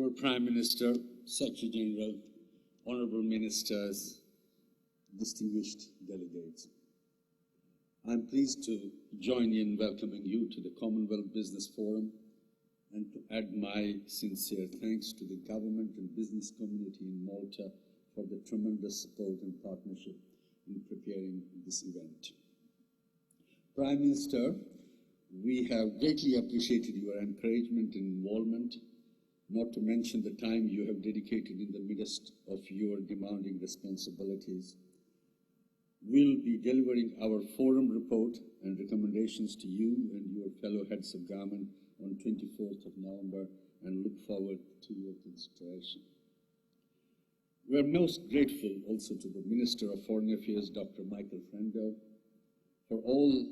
Honorable Prime Minister, Secretary General, Honorable Ministers, distinguished delegates. I'm pleased to join in welcoming you to the Commonwealth Business Forum and to add my sincere thanks to the government and business community in Malta for the tremendous support and partnership in preparing this event. Prime Minister, we have greatly appreciated your encouragement and involvement, not to mention the time you have dedicated in the midst of your demanding responsibilities. We'll be delivering our forum report and recommendations to you and your fellow heads of government on 24th of November and look forward to your consideration. We are most grateful also to the Minister of Foreign Affairs, Dr. Michael Frendo, for all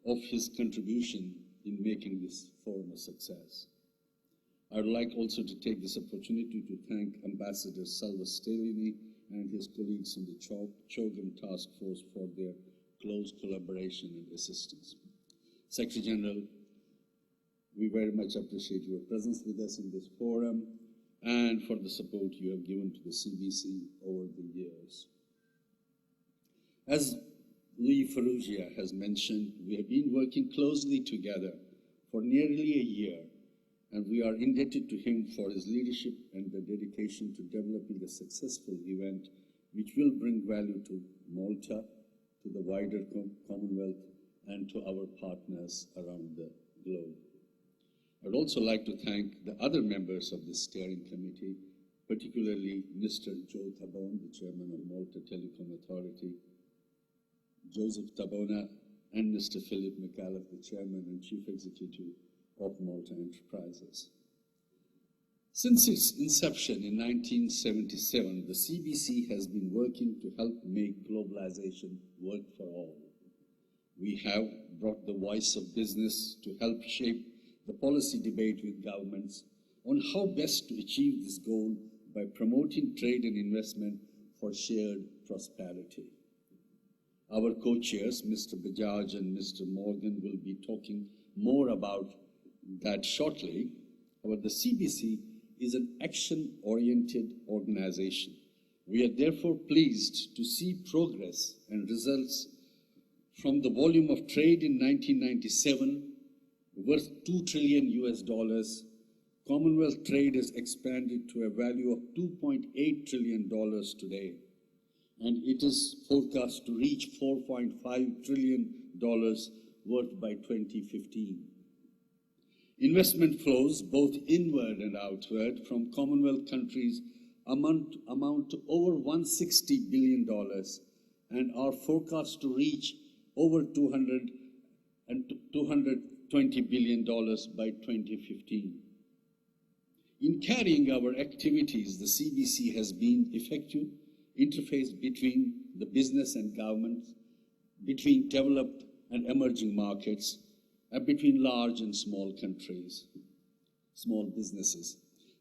of his contribution in making this forum a success. I would like also to take this opportunity to thank Ambassador Salva Stellini and his colleagues in the CHOGM Task Force for their close collaboration and assistance. Secretary General, we very much appreciate your presence with us in this forum and for the support you have given to the CBC over the years. As Louis Ferrugia has mentioned, we have been working closely together for nearly a year, and we are indebted to him for his leadership and the dedication to developing a successful event which will bring value to Malta, to the wider Commonwealth, and to our partners around the globe. I'd also like to thank the other members of the steering committee, particularly Mr. Joe Tabone, the chairman of Malta Telecom Authority, Joseph Tabona, and Mr. Philip McAuliffe, the chairman and chief executive of Malta Enterprises. Since its inception in 1977, the CBC has been working to help make globalization work for all. We have brought the voice of business to help shape the policy debate with governments on how best to achieve this goal by promoting trade and investment for shared prosperity. Our co-chairs, Mr. Bajaj and Mr. Morgan, will be talking more about that shortly. However, the CBC is an action-oriented organization. We are therefore pleased to see progress and results from the volume of trade in 1997 worth $2 trillion. Commonwealth trade has expanded to a value of $2.8 trillion today, and it is forecast to reach $4.5 trillion worth by 2015. Investment flows, both inward and outward, from Commonwealth countries amount to over $160 billion and are forecast to reach over $220 billion by 2015. In carrying our activities, the CBC has been effective interface between the business and government, between developed and emerging markets, and between large and small countries, small businesses.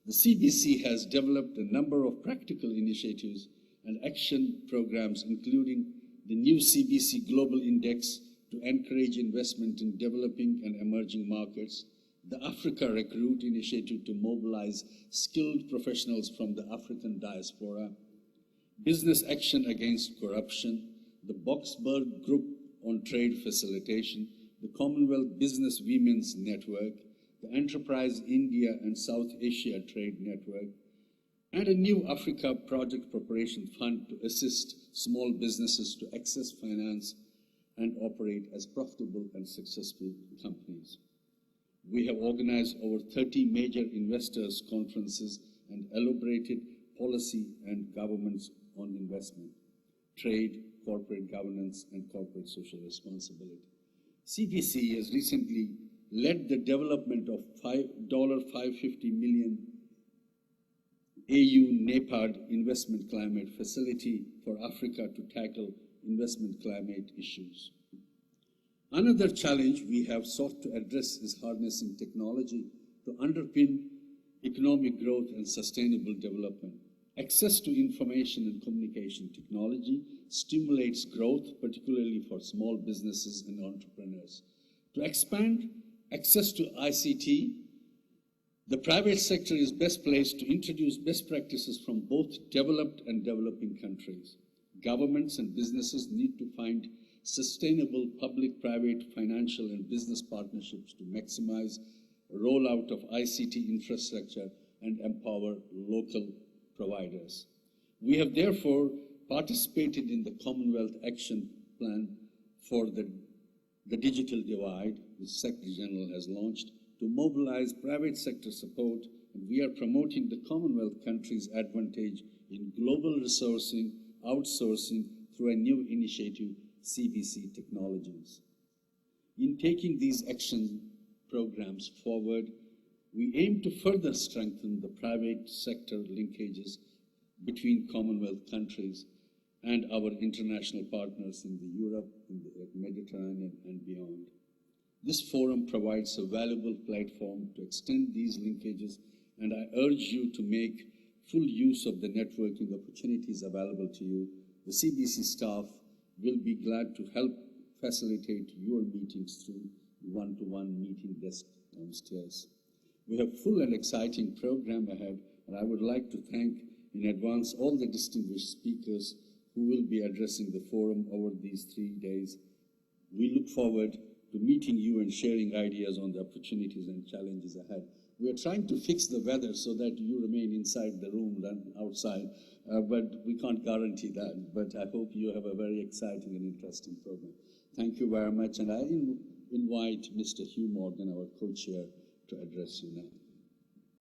The CBC has developed a number of practical initiatives and action programs, including the new CBC Global Index to encourage investment in developing and emerging markets, the Africa Recruit initiative to mobilize skilled professionals from the African diaspora, business action against corruption, the Boxberg Group on trade facilitation, the Commonwealth Business Women's Network, the Enterprise India and South Asia Trade Network, and a new Africa Project Preparation Fund to assist small businesses to access finance and operate as profitable and successful companies. We have organized over 30 major investors' conferences and elaborated policy and governments on investment, trade, corporate governance, and corporate social responsibility. CBC has recently led the development of $550 million AU NEPAD Investment Climate Facility for Africa to tackle investment climate issues. Another challenge we have sought to address is harnessing technology to underpin economic growth and sustainable development. Access to information and communication technology stimulates growth, particularly for small businesses and entrepreneurs. To expand access to ICT, The private sector is best placed to introduce best practices from both developed and developing countries. Governments and businesses need to find sustainable public-private financial and business partnerships to maximize rollout of ICT infrastructure and empower local providers. We have therefore participated in the Commonwealth Action Plan for the Digital Divide, which Secretary General has launched, to mobilize private sector support, and we are promoting the Commonwealth countries' advantage in global resourcing, outsourcing through a new initiative, CBC Technologies. In taking these action programs forward, we aim to further strengthen the private sector linkages between Commonwealth countries and our international partners in the Europe, in the Mediterranean and beyond. This forum provides a valuable platform to extend these linkages, and I urge you to make full use of the networking opportunities available to you. The CBC staff will be glad to help facilitate your meetings through one-to-one meeting desk downstairs. We have a full and exciting program ahead, and I would like to thank in advance all the distinguished speakers who will be addressing the forum over these 3 days. We look forward to meeting you and sharing ideas on the opportunities and challenges ahead. We are trying to fix the weather so that you remain inside the room than outside, but we can't guarantee that. But I hope you have a very exciting and interesting program. Thank you very much, and I invite Mr. Hugh Morgan, our co-chair, to address you now.